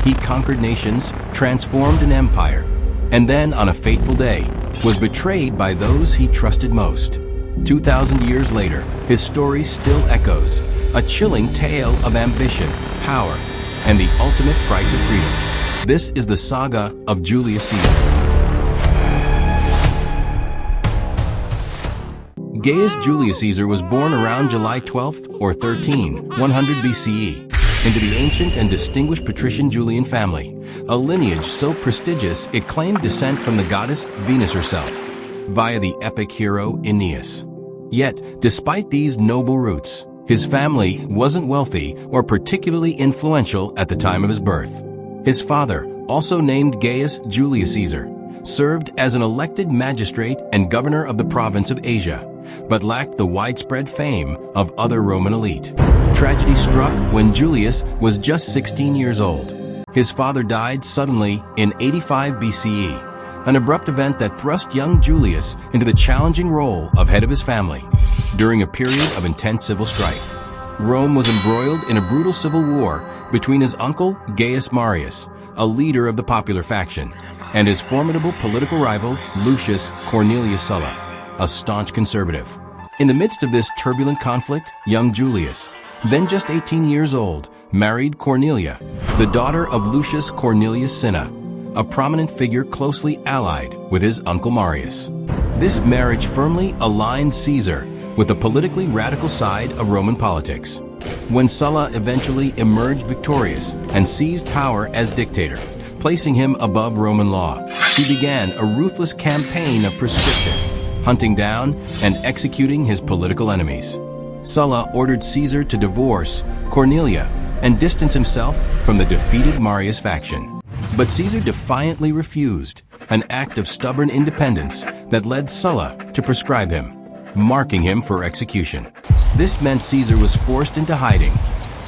He conquered nations, transformed an empire, and then, on a fateful day, was betrayed by those he trusted most. 2,000 years later, his story still echoes, a chilling tale of ambition, power, and the ultimate price of freedom. This is the saga of Julius Caesar. Gaius Julius Caesar was born around July 12 or 13, 100 BCE, into the ancient and distinguished patrician Julian family, a lineage so prestigious it claimed descent from the goddess Venus herself, via the epic hero Aeneas. Yet, despite these noble roots, his family wasn't wealthy or particularly influential at the time of his birth. His father, also named Gaius Julius Caesar, served as an elected magistrate and governor of the province of Asia, but lacked the widespread fame of other Roman elite. Tragedy struck when Julius was just 16 years old. His father died suddenly in 85 BCE, an abrupt event that thrust young Julius into the challenging role of head of his family. During a period of intense civil strife, Rome was embroiled in a brutal civil war between his uncle Gaius Marius, a leader of the popular faction, and his formidable political rival Lucius Cornelius Sulla, a staunch conservative. In the midst of this turbulent conflict, young Julius, then just 18 years old, married Cornelia, the daughter of Lucius Cornelius Cinna, a prominent figure closely allied with his uncle Marius. This marriage firmly aligned Caesar with the politically radical side of Roman politics. When Sulla eventually emerged victorious and seized power as dictator, placing him above Roman law, he began a ruthless campaign of proscription, hunting down and executing his political enemies. Sulla ordered Caesar to divorce Cornelia and distance himself from the defeated Marius faction. But Caesar defiantly refused, an act of stubborn independence that led Sulla to proscribe him, marking him for execution. This meant Caesar was forced into hiding,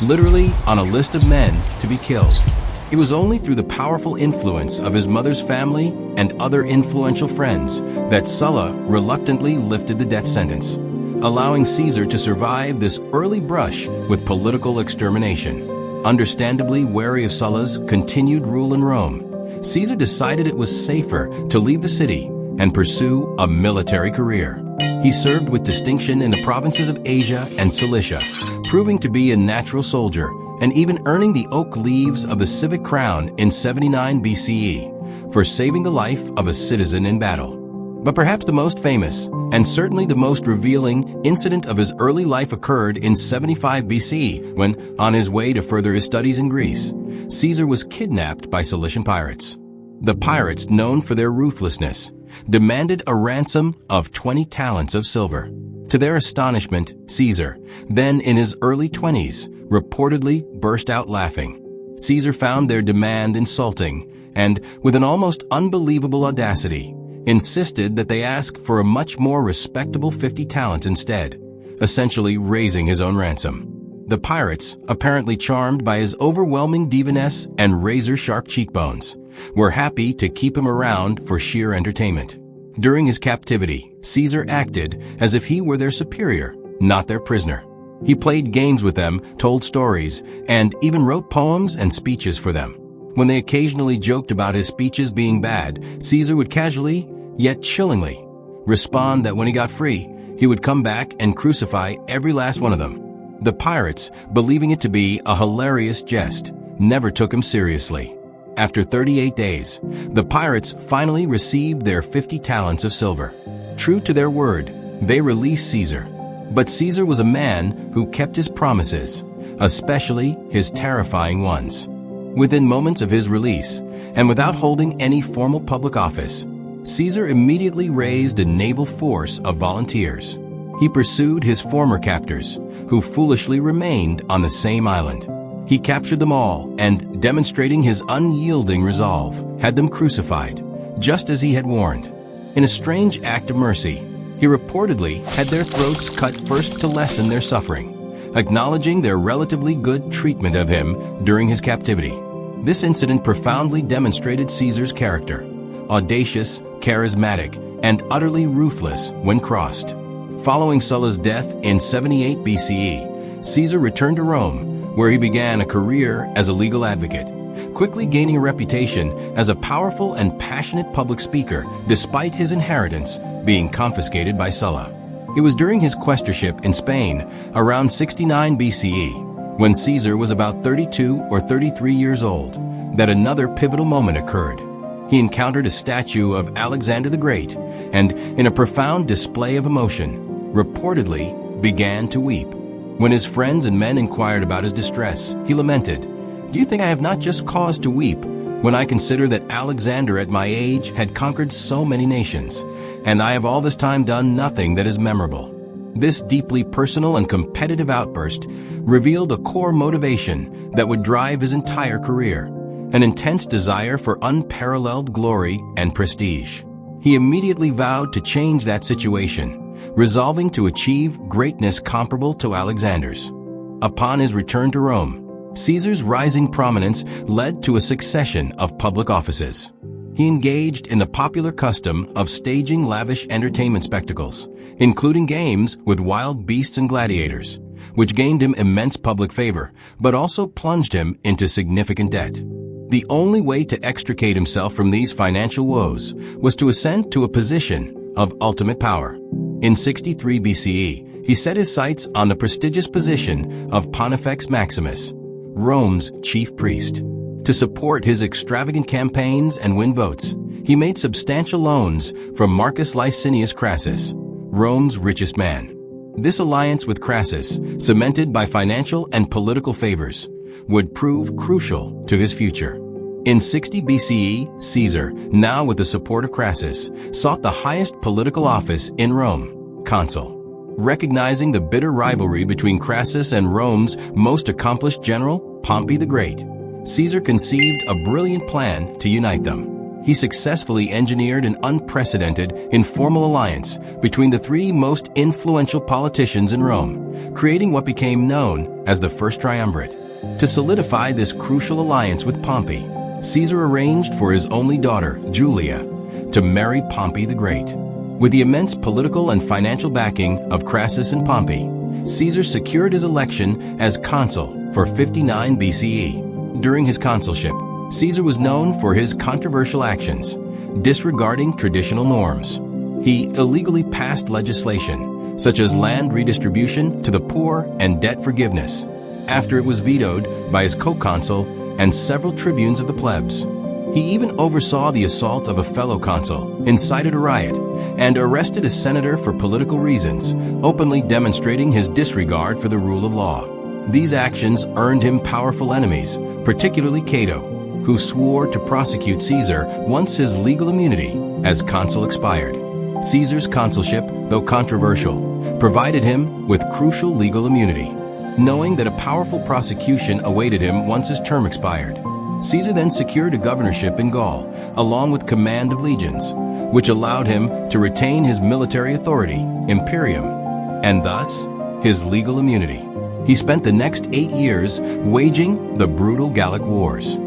literally on a list of men to be killed. It was only through the powerful influence of his mother's family and other influential friends that Sulla reluctantly lifted the death sentence, allowing Caesar to survive this early brush with political extermination. Understandably wary of Sulla's continued rule in Rome, Caesar decided it was safer to leave the city and pursue a military career. He served with distinction in the provinces of Asia and Cilicia, proving to be a natural soldier and even earning the oak leaves of the civic crown in 79 BCE for saving the life of a citizen in battle. But perhaps the most famous, and certainly the most revealing, incident of his early life occurred in 75 BC when, on his way to further his studies in Greece, Caesar was kidnapped by Cilician pirates. The pirates, known for their ruthlessness, demanded a ransom of 20 talents of silver. To their astonishment, Caesar, then in his early 20s, reportedly burst out laughing. Caesar found their demand insulting and, with an almost unbelievable audacity, insisted that they ask for a much more respectable 50 talents instead, essentially raising his own ransom. The pirates, apparently charmed by his overwhelming diviness and razor-sharp cheekbones, were happy to keep him around for sheer entertainment. During his captivity, Caesar acted as if he were their superior, not their prisoner. He played games with them, told stories, and even wrote poems and speeches for them. When they occasionally joked about his speeches being bad, Caesar would casually, yet chillingly, respond that when he got free, he would come back and crucify every last one of them. The pirates, believing it to be a hilarious jest, never took him seriously. After 38 days, the pirates finally received their 50 talents of silver. True to their word, they released Caesar. But Caesar was a man who kept his promises, especially his terrifying ones. Within moments of his release, and without holding any formal public office, Caesar immediately raised a naval force of volunteers. He pursued his former captors, who foolishly remained on the same island. He captured them all and, demonstrating his unyielding resolve, had them crucified, just as he had warned. In a strange act of mercy, he reportedly had their throats cut first to lessen their suffering, acknowledging their relatively good treatment of him during his captivity. This incident profoundly demonstrated Caesar's character, audacious, charismatic, and utterly ruthless when crossed. Following Sulla's death in 78 BCE, Caesar returned to Rome, where he began a career as a legal advocate, quickly gaining a reputation as a powerfal and passionate public speaker despite his inheritance being confiscated by Sulla. It was during his quaestorship in Spain around 69 BCE, when Caesar was about 32 or 33 years old, that another pivotal moment occurred. He encountered a statue of Alexander the Great and, in a profound display of emotion, reportedly began to weep. When his friends and men inquired about his distress, he lamented, "Do you think I have not just cause to weep when I consider that Alexander at my age had conquered so many nations, and I have all this time done nothing that is memorable?" This deeply personal and competitive outburst revealed a core motivation that would drive his entire career, an intense desire for unparalleled glory and prestige. He immediately vowed to change that situation, resolving to achieve greatness comparable to Alexander's. Upon his return to Rome, Caesar's rising prominence led to a succession of public offices. He engaged in the popular custom of staging lavish entertainment spectacles, including games with wild beasts and gladiators, which gained him immense public favor, but also plunged him into significant debt. The only way to extricate himself from these financial woes was to ascend to a position of ultimate power. In 63 BCE, he set his sights on the prestigious position of Pontifex Maximus, Rome's chief priest. To support his extravagant campaigns and win votes, he made substantial loans from Marcus Licinius Crassus, Rome's richest man. This alliance with Crassus, cemented by financial and political favors, would prove crucial to his future. In 60 BCE, Caesar, now with the support of Crassus, sought the highest political office in Rome, consul. Recognizing the bitter rivalry between Crassus and Rome's most accomplished general, Pompey the Great, Caesar conceived a brilliant plan to unite them. He successfully engineered an unprecedented, informal alliance between the three most influential politicians in Rome, creating what became known as the First Triumvirate. To solidify this crucial alliance with Pompey, Caesar arranged for his only daughter, Julia, to marry Pompey the Great. With the immense political and financial backing of Crassus and Pompey, Caesar secured his election as consul for 59 BCE. During his consulship, Caesar was known for his controversial actions, disregarding traditional norms. He illegally passed legislation, such as land redistribution to the poor and debt forgiveness, after it was vetoed by his co-consul and several tribunes of the plebs. He even oversaw the assault of a fellow consul, incited a riot, and arrested a senator for political reasons, openly demonstrating his disregard for the rule of law. These actions earned him powerful enemies, particularly Cato, who swore to prosecute Caesar once his legal immunity as consul expired. Caesar's consulship, though controversial, provided him with crucial legal immunity. Knowing that a powerful prosecution awaited him once his term expired, Caesar then secured a governorship in Gaul, along with command of legions, which allowed him to retain his military authority, imperium, and thus his legal immunity. He spent the next 8 years waging the brutal Gallic Wars.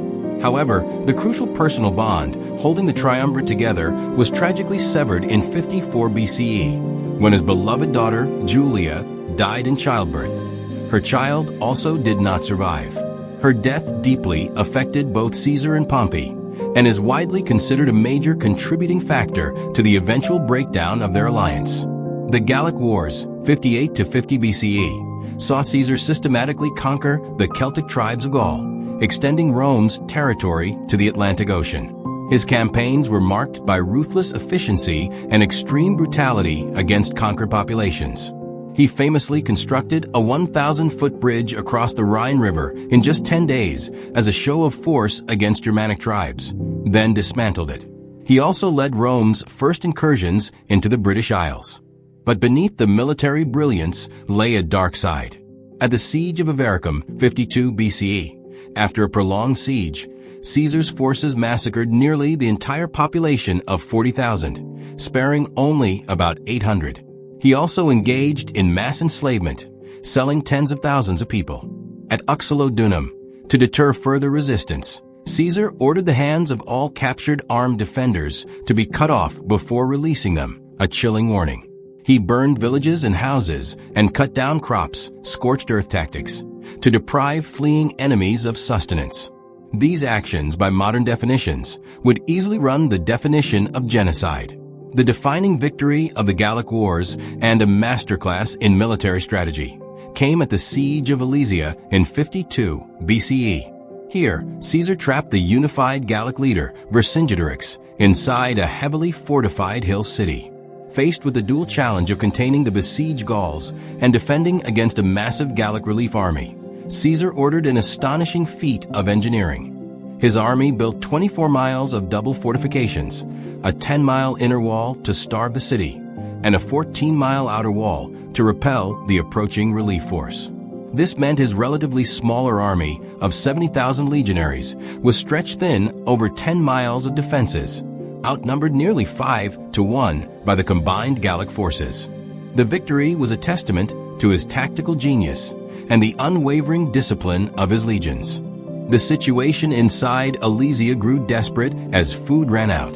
However, the crucial personal bond holding the triumvirate together was tragically severed in 54 BCE, when his beloved daughter, Julia, died in childbirth. Her child also did not survive. Her death deeply affected both Caesar and Pompey, and is widely considered a major contributing factor to the eventual breakdown of their alliance. The Gallic Wars, 58 to 50 BCE, saw Caesar systematically conquer the Celtic tribes of Gaul, extending Rome's territory to the Atlantic Ocean. His campaigns were marked by ruthless efficiency and extreme brutality against conquered populations. He famously constructed a 1,000-foot bridge across the Rhine River in just 10 days as a show of force against Germanic tribes, then dismantled it. He also led Rome's first incursions into the British Isles. But beneath the military brilliance lay a dark side. At the Siege of Avaricum, 52 BCE, after a prolonged siege, Caesar's forces massacred nearly the entire population of 40,000, sparing only about 800. He also engaged in mass enslavement, selling tens of thousands of people. At Uxellodunum, to deter further resistance, Caesar ordered the hands of all captured armed defenders to be cut off before releasing them, a chilling warning. He burned villages and houses and cut down crops, scorched earth tactics, to deprive fleeing enemies of sustenance. These actions, by modern definitions, would easily run the definition of genocide. The defining victory of the Gallic Wars and a masterclass in military strategy came at the Siege of Alesia in 52 BCE. Here, Caesar trapped the unified Gallic leader, Vercingetorix, inside a heavily fortified hill city. Faced with the dual challenge of containing the besieged Gauls and defending against a massive Gallic relief army, Caesar ordered an astonishing feat of engineering. His army built 24 miles of double fortifications, a 10-mile inner wall to starve the city, and a 14-mile outer wall to repel the approaching relief force. This meant his relatively smaller army of 70,000 legionaries was stretched thin over 10 miles of defenses, outnumbered nearly 5-1 by the combined Gallic forces. The victory was a testament to his tactical genius and the unwavering discipline of his legions. The situation inside Alesia grew desperate as food ran out.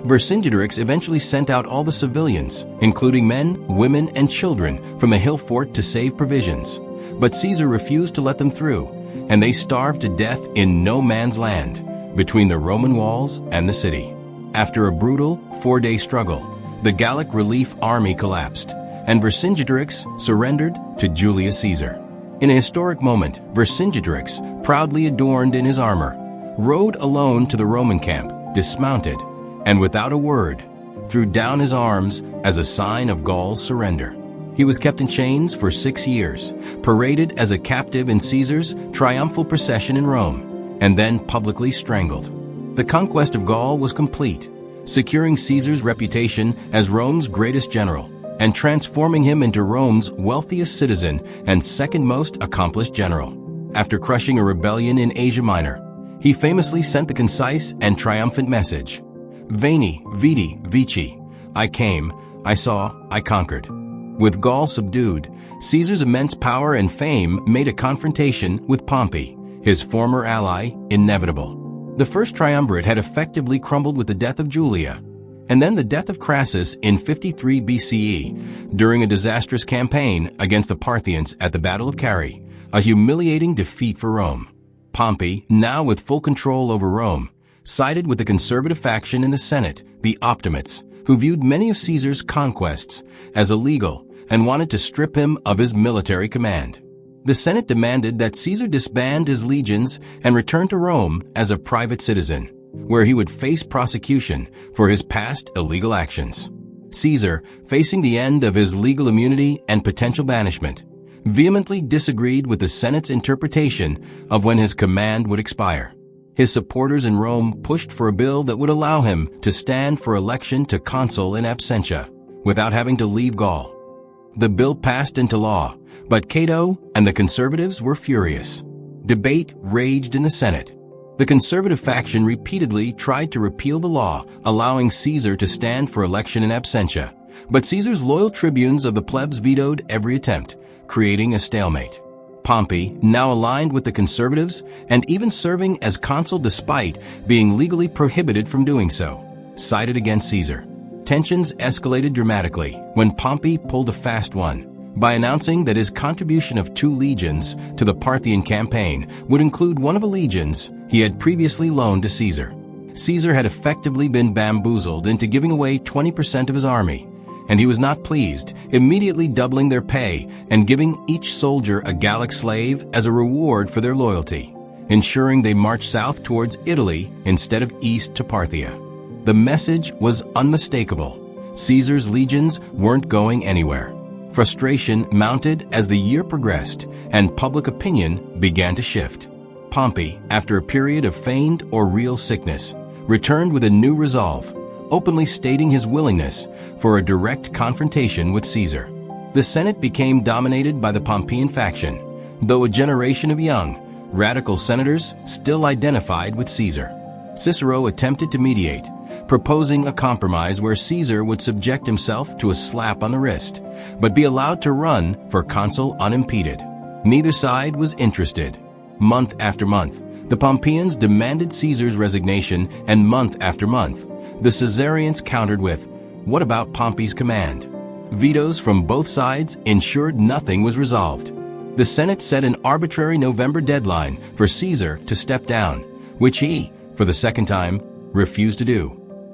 Vercingetorix eventually sent out all the civilians, including men, women, and children, from the hill fort to save provisions. But Caesar refused to let them through, and they starved to death in no man's land, between the Roman walls and the city. After a brutal 4-day struggle, the Gallic relief army collapsed, and Vercingetorix surrendered to Julius Caesar. In a historic moment, Vercingetorix, proudly adorned in his armor, rode alone to the Roman camp, dismounted, and without a word, threw down his arms as a sign of Gaul's surrender. He was kept in chains for 6 years, paraded as a captive in Caesar's triumphal procession in Rome, and then publicly strangled. The conquest of Gaul was complete, securing Caesar's reputation as Rome's greatest general, and transforming him into Rome's wealthiest citizen and second most accomplished general. After crushing a rebellion in Asia Minor, he famously sent the concise and triumphant message, Veni, Vidi, Vici, I came, I saw, I conquered. With Gaul subdued, Caesar's immense power and fame made a confrontation with Pompey, his former ally, inevitable. The first triumvirate had effectively crumbled with the death of Julia, and then the death of Crassus in 53 BCE during a disastrous campaign against the Parthians at the Battle of Carrhae, a humiliating defeat for Rome. Pompey, now with full control over Rome, sided with the conservative faction in the Senate, the Optimates, who viewed many of Caesar's conquests as illegal and wanted to strip him of his military command. The Senate demanded that Caesar disband his legions and return to Rome as a private citizen, where he would face prosecution for his past illegal actions. Caesar, facing the end of his legal immunity and potential banishment, vehemently disagreed with the Senate's interpretation of when his command would expire. His supporters in Rome pushed for a bill that would allow him to stand for election to consul in absentia, without having to leave Gaul. The bill passed into law, but Cato and the conservatives were furious. Debate raged in the Senate. The conservative faction repeatedly tried to repeal the law, allowing Caesar to stand for election in absentia, but Caesar's loyal tribunes of the plebs vetoed every attempt, creating a stalemate. Pompey, now aligned with the conservatives and even serving as consul despite being legally prohibited from doing so, sided against Caesar. Tensions escalated dramatically when Pompey pulled a fast one by announcing that his contribution of 2 legions to the Parthian campaign would include one of the legions he had previously loaned to Caesar. Caesar had effectively been bamboozled into giving away 20% of his army, and he was not pleased, immediately doubling their pay and giving each soldier a Gallic slave as a reward for their loyalty, ensuring they marched south towards Italy instead of east to Parthia. The message was unmistakable. Caesar's legions weren't going anywhere. Frustration mounted as the year progressed and public opinion began to shift. Pompey, after a period of feigned or real sickness, returned with a new resolve, openly stating his willingness for a direct confrontation with Caesar. The Senate became dominated by the Pompeian faction, though a generation of young, radical senators still identified with Caesar. Cicero attempted to mediate, proposing a compromise where Caesar would subject himself to a slap on the wrist, but be allowed to run for consul unimpeded. Neither side was interested. Month after month, the Pompeians demanded Caesar's resignation, and month after month, the Caesarians countered with, "What about Pompey's command?" Vetoes from both sides ensured nothing was resolved. The Senate set an arbitrary November deadline for Caesar to step down, which he, for the second time, refused to do.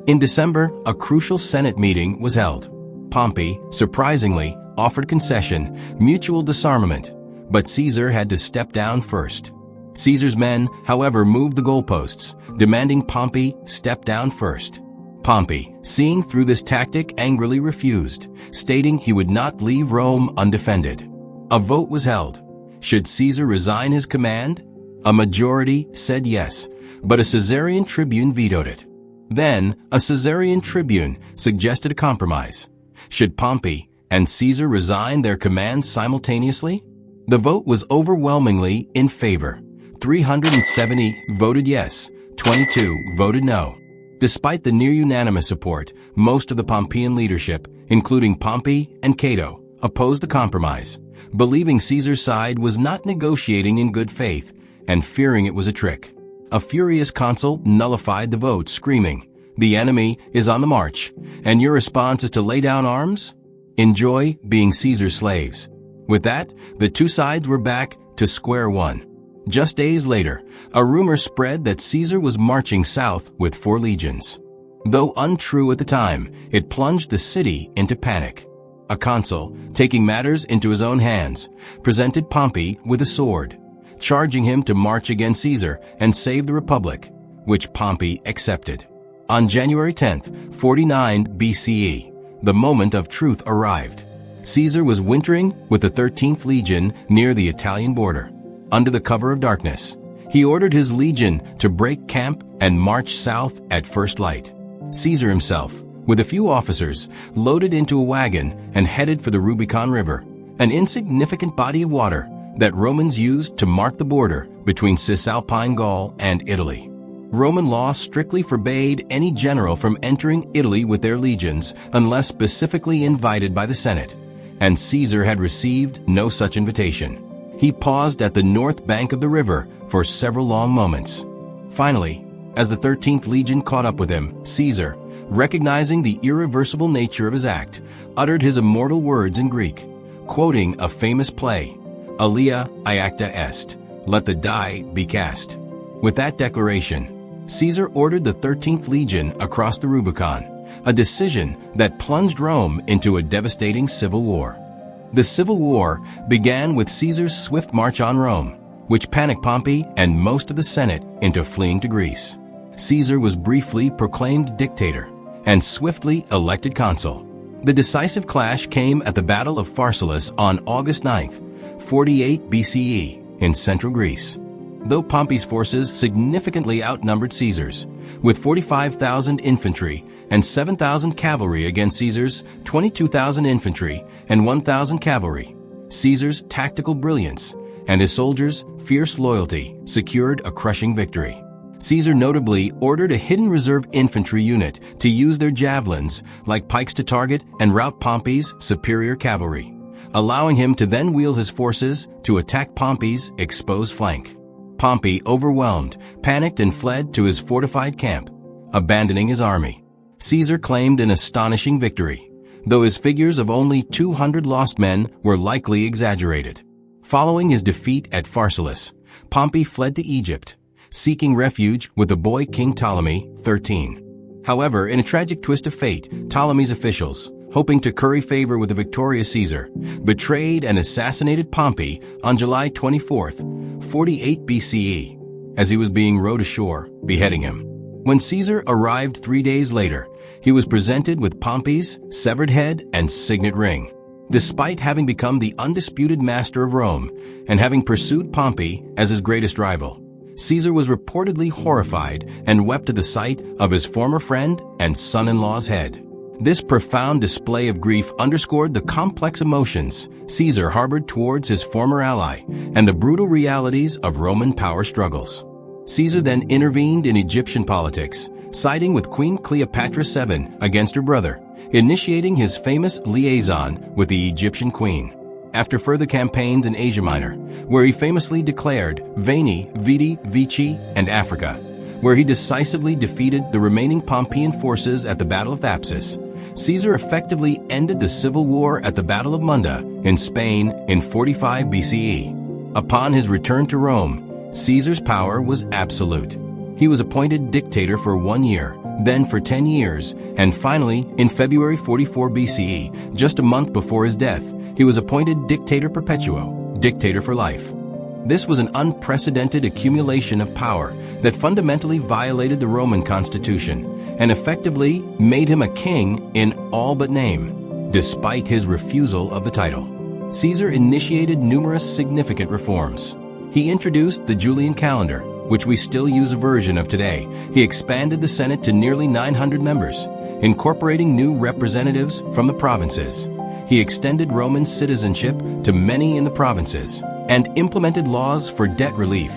In December, a crucial Senate meeting was held. Pompey, surprisingly, offered concession, mutual disarmament, but Caesar had to step down first. Caesar's men, however, moved the goalposts, demanding Pompey step down first. Pompey, seeing through this tactic, angrily refused, stating he would not leave Rome undefended. A vote was held. Should Caesar resign his command? A majority said yes, but a Caesarian tribune vetoed it. Then, a Caesarian tribune suggested a compromise. Should Pompey and Caesar resign their commands simultaneously? The vote was overwhelmingly in favor. 370 voted yes, 22 voted no. Despite the near-unanimous support, most of the Pompeian leadership, including Pompey and Cato, opposed the compromise, believing Caesar's side was not negotiating in good faith and fearing it was a trick. A furious consul nullified the vote, screaming, "The enemy is on the march, and your response is to lay down arms? Enjoy being Caesar's slaves." With that, the two sides were back to square one. Just days later, a rumor spread that Caesar was marching south with 4 legions. Though untrue at the time, it plunged the city into panic. A consul, taking matters into his own hands, presented Pompey with a sword, charging him to march against Caesar and save the Republic, which Pompey accepted. On January 10th, 49 BCE, the moment of truth arrived. Caesar was wintering with the 13th Legion near the Italian border. Under the cover of darkness, he ordered his legion to break camp and march south at first light. Caesar himself, with a few officers, loaded into a wagon and headed for the Rubicon River, an insignificant body of water that Romans used to mark the border between Cisalpine Gaul and Italy. Roman law strictly forbade any general from entering Italy with their legions unless specifically invited by the Senate, and Caesar had received no such invitation. He paused at the north bank of the river for several long moments. Finally, as the 13th Legion caught up with him, Caesar, recognizing the irreversible nature of his act, uttered his immortal words in Greek, quoting a famous play, "Alia iacta est, let the die be cast." With that declaration, Caesar ordered the 13th Legion across the Rubicon, a decision that plunged Rome into a devastating civil war. The Civil War began with Caesar's swift march on Rome, which panicked Pompey and most of the Senate into fleeing to Greece. Caesar was briefly proclaimed dictator and swiftly elected consul. The decisive clash came at the Battle of Pharsalus on August 9th, 48 BCE, in central Greece. Though Pompey's forces significantly outnumbered Caesar's, with 45,000 infantry and 7,000 cavalry against Caesar's 22,000 infantry and 1,000 cavalry, Caesar's tactical brilliance and his soldiers' fierce loyalty secured a crushing victory. Caesar notably ordered a hidden reserve infantry unit to use their javelins like pikes to target and rout Pompey's superior cavalry, allowing him to then wheel his forces to attack Pompey's exposed flank. Pompey, overwhelmed, panicked and fled to his fortified camp, abandoning his army. Caesar claimed an astonishing victory, though his figures of only 200 lost men were likely exaggerated. Following his defeat at Pharsalus, Pompey fled to Egypt, seeking refuge with the boy King Ptolemy XIII. However, in a tragic twist of fate, Ptolemy's officials, hoping to curry favor with the victorious Caesar, betrayed and assassinated Pompey on July 24th, 48 BCE, as he was being rowed ashore, beheading him. When Caesar arrived 3 days later, he was presented with Pompey's severed head and signet ring. Despite having become the undisputed master of Rome and having pursued Pompey as his greatest rival, Caesar was reportedly horrified and wept at the sight of his former friend and son-in-law's head. This profound display of grief underscored the complex emotions Caesar harbored towards his former ally and the brutal realities of Roman power struggles. Caesar then intervened in Egyptian politics, siding with Queen Cleopatra VII against her brother, initiating his famous liaison with the Egyptian queen. After further campaigns in Asia Minor, where he famously declared Veni, Vidi, Vici, and Africa, where he decisively defeated the remaining Pompeian forces at the Battle of Thapsus, Caesar effectively ended the civil war at the Battle of Munda in Spain in 45 BCE. Upon his return to Rome, Caesar's power was absolute. He was appointed dictator for 1 year, then for 10 years, and finally, in February 44 BCE, just a month before his death, he was appointed Dictator Perpetuo, dictator for life. This was an unprecedented accumulation of power that fundamentally violated the Roman constitution and effectively made him a king in all but name, despite his refusal of the title. Caesar initiated numerous significant reforms. He introduced the Julian calendar, which we still use a version of today. He expanded the Senate to nearly 900 members, incorporating new representatives from the provinces. He extended Roman citizenship to many in the provinces and implemented laws for debt relief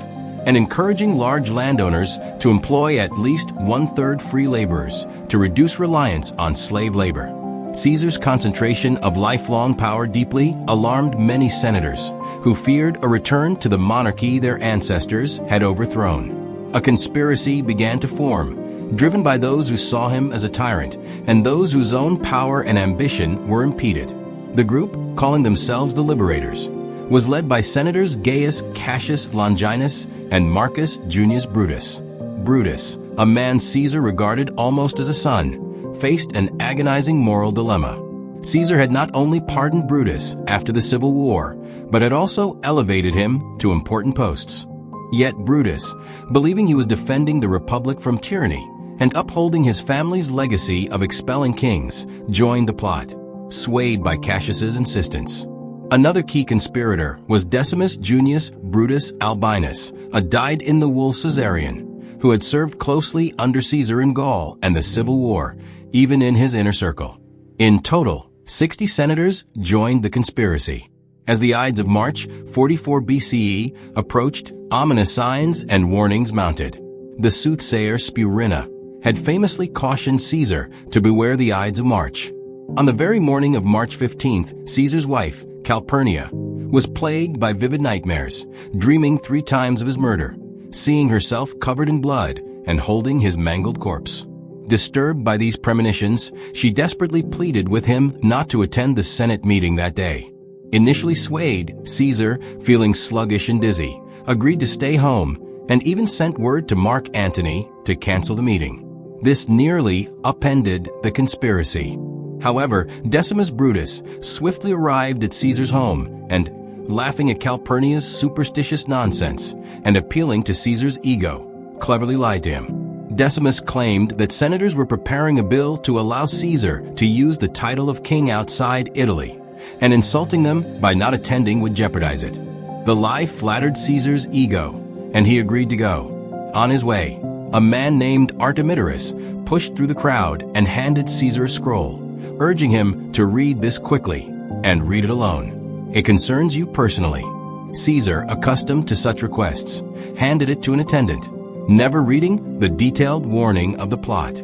and encouraging large landowners to employ at least 1/3 free laborers to reduce reliance on slave labor. Caesar's concentration of lifelong power deeply alarmed many senators who feared a return to the monarchy their ancestors had overthrown. A conspiracy began to form, driven by those who saw him as a tyrant and those whose own power and ambition were impeded. The group, calling themselves the Liberators, was led by Senators Gaius Cassius Longinus and Marcus Junius Brutus. Brutus, a man Caesar regarded almost as a son, faced an agonizing moral dilemma. Caesar had not only pardoned Brutus after the Civil War, but had also elevated him to important posts. Yet Brutus, believing he was defending the Republic from tyranny and upholding his family's legacy of expelling kings, joined the plot, swayed by Cassius's insistence. Another key conspirator was Decimus Junius Brutus Albinus, a dyed-in-the-wool Caesarian, who had served closely under Caesar in Gaul and the Civil War, even in his inner circle. In total, 60 senators joined the conspiracy. As the Ides of March 44 BCE approached, ominous signs and warnings mounted. The soothsayer Spurina had famously cautioned Caesar to beware the Ides of March. On the very morning of March 15th, Caesar's wife, Calpurnia, was plagued by vivid nightmares, dreaming 3 times of his murder, seeing herself covered in blood and holding his mangled corpse. Disturbed by these premonitions, she desperately pleaded with him not to attend the Senate meeting that day. Initially swayed, Caesar, feeling sluggish and dizzy, agreed to stay home and even sent word to Mark Antony to cancel the meeting. This nearly upended the conspiracy. However, Decimus Brutus swiftly arrived at Caesar's home and, laughing at Calpurnia's superstitious nonsense and appealing to Caesar's ego, cleverly lied to him. Decimus claimed that senators were preparing a bill to allow Caesar to use the title of king outside Italy, and insulting them by not attending would jeopardize it. The lie flattered Caesar's ego, and he agreed to go. On his way, a man named Artemidorus pushed through the crowd and handed Caesar a scroll, urging him to read this quickly and read it alone. It concerns you personally. Caesar, accustomed to such requests, handed it to an attendant, never reading the detailed warning of the plot.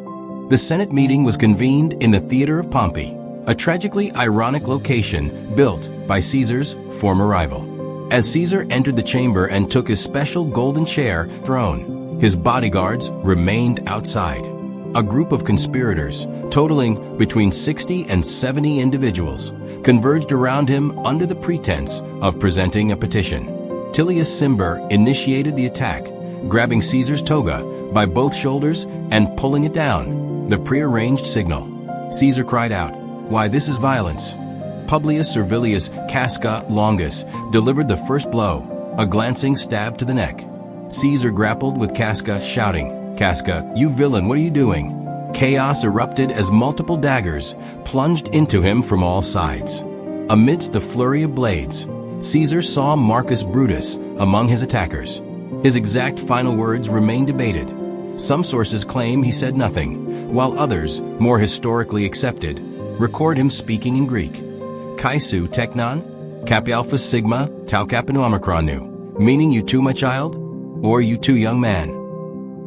The Senate meeting was convened in the Theater of Pompey, a tragically ironic location built by Caesar's former rival. As Caesar entered the chamber and took his special golden chair throne, his bodyguards remained outside. A group of conspirators, totaling between 60 and 70 individuals, converged around him under the pretense of presenting a petition. Tullius Cimber initiated the attack, grabbing Caesar's toga by both shoulders and pulling it down, the prearranged signal. Caesar cried out, "Why, this is violence." Publius Servilius Casca Longus delivered the first blow, a glancing stab to the neck. Caesar grappled with Casca, shouting, "Casca, you villain, what are you doing?" Chaos erupted as multiple daggers plunged into him from all sides. Amidst the flurry of blades, Caesar saw Marcus Brutus among his attackers. His exact final words remain debated. Some sources claim he said nothing, while others, more historically accepted, record him speaking in Greek. Kai su teknon, Kappa Alpha Sigma, Tau Kappa Nu Omicron Nu, meaning you too, my child, or you too, young man.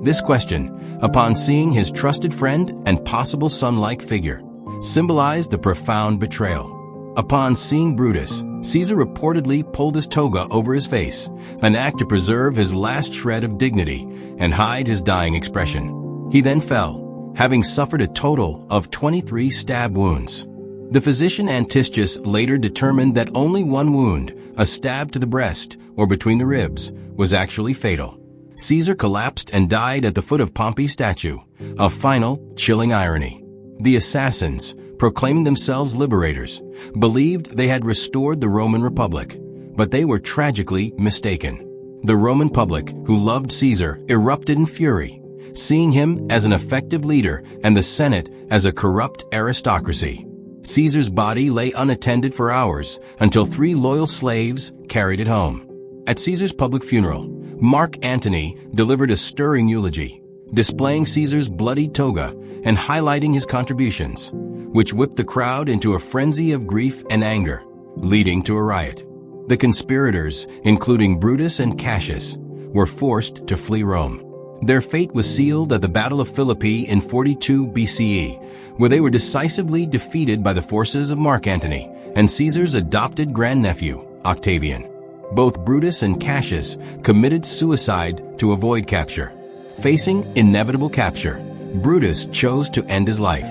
This question, upon seeing his trusted friend and possible son-like figure, symbolized the profound betrayal. Upon seeing Brutus, Caesar reportedly pulled his toga over his face, an act to preserve his last shred of dignity and hide his dying expression. He then fell, having suffered a total of 23 stab wounds. The physician Antistius later determined that only one wound, a stab to the breast or between the ribs, was actually fatal. Caesar collapsed and died at the foot of Pompey's statue, a final, chilling irony. The assassins, proclaiming themselves liberators, believed they had restored the Roman Republic, but they were tragically mistaken. The Roman public, who loved Caesar, erupted in fury, seeing him as an effective leader and the Senate as a corrupt aristocracy. Caesar's body lay unattended for hours until 3 loyal slaves carried it home. At Caesar's public funeral, Mark Antony delivered a stirring eulogy, displaying Caesar's bloody toga and highlighting his contributions, which whipped the crowd into a frenzy of grief and anger, leading to a riot. The conspirators, including Brutus and Cassius, were forced to flee Rome. Their fate was sealed at the Battle of Philippi in 42 BCE, where they were decisively defeated by the forces of Mark Antony and Caesar's adopted grandnephew, Octavian. Both Brutus and Cassius committed suicide to avoid capture. Facing inevitable capture, Brutus chose to end his life.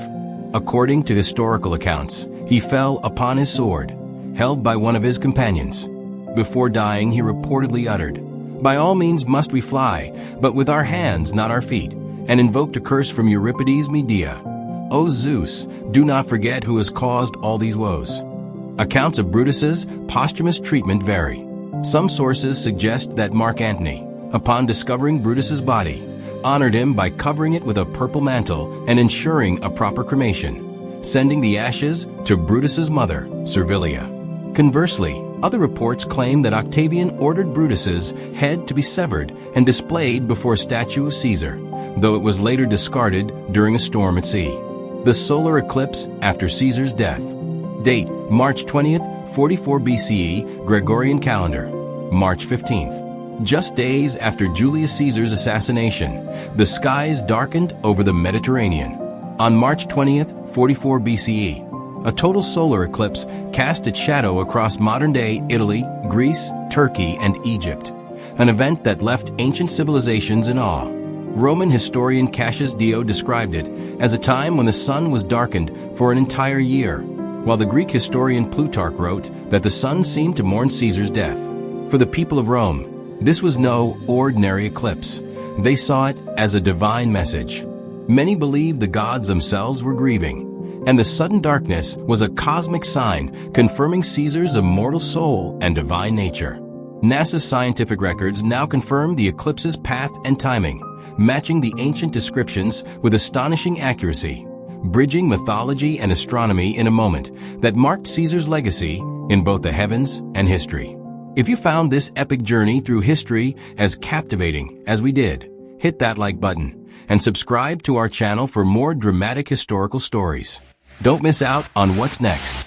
According to historical accounts, he fell upon his sword, held by one of his companions. Before dying, he reportedly uttered, "By all means must we fly, but with our hands, not our feet," and invoked a curse from Euripides' Medea. "O Zeus, do not forget who has caused all these woes." Accounts of Brutus's posthumous treatment vary. Some sources suggest that Mark Antony, upon discovering Brutus's body, honored him by covering it with a purple mantle and ensuring a proper cremation, sending the ashes to Brutus's mother, Servilia. Conversely, other reports claim that Octavian ordered Brutus's head to be severed and displayed before a statue of Caesar, though it was later discarded during a storm at sea. The solar eclipse after Caesar's death. Date: March 20th, 44 BCE, Gregorian calendar. March 15th. Just days after Julius Caesar's assassination, the skies darkened over the Mediterranean. On March 20th, 44 BCE, a total solar eclipse cast its shadow across modern-day Italy, Greece, Turkey, and Egypt, an event that left ancient civilizations in awe. Roman historian Cassius Dio described it as a time when the sun was darkened for an entire year, while the Greek historian Plutarch wrote that the sun seemed to mourn Caesar's death. For the people of Rome, this was no ordinary eclipse. They saw it as a divine message. Many believed the gods themselves were grieving, and the sudden darkness was a cosmic sign confirming Caesar's immortal soul and divine nature. NASA's scientific records now confirm the eclipse's path and timing, matching the ancient descriptions with astonishing accuracy, bridging mythology and astronomy in a moment that marked Caesar's legacy in both the heavens and history. If you found this epic journey through history as captivating as we did, hit that like button and subscribe to our channel for more dramatic historical stories. Don't miss out on what's next.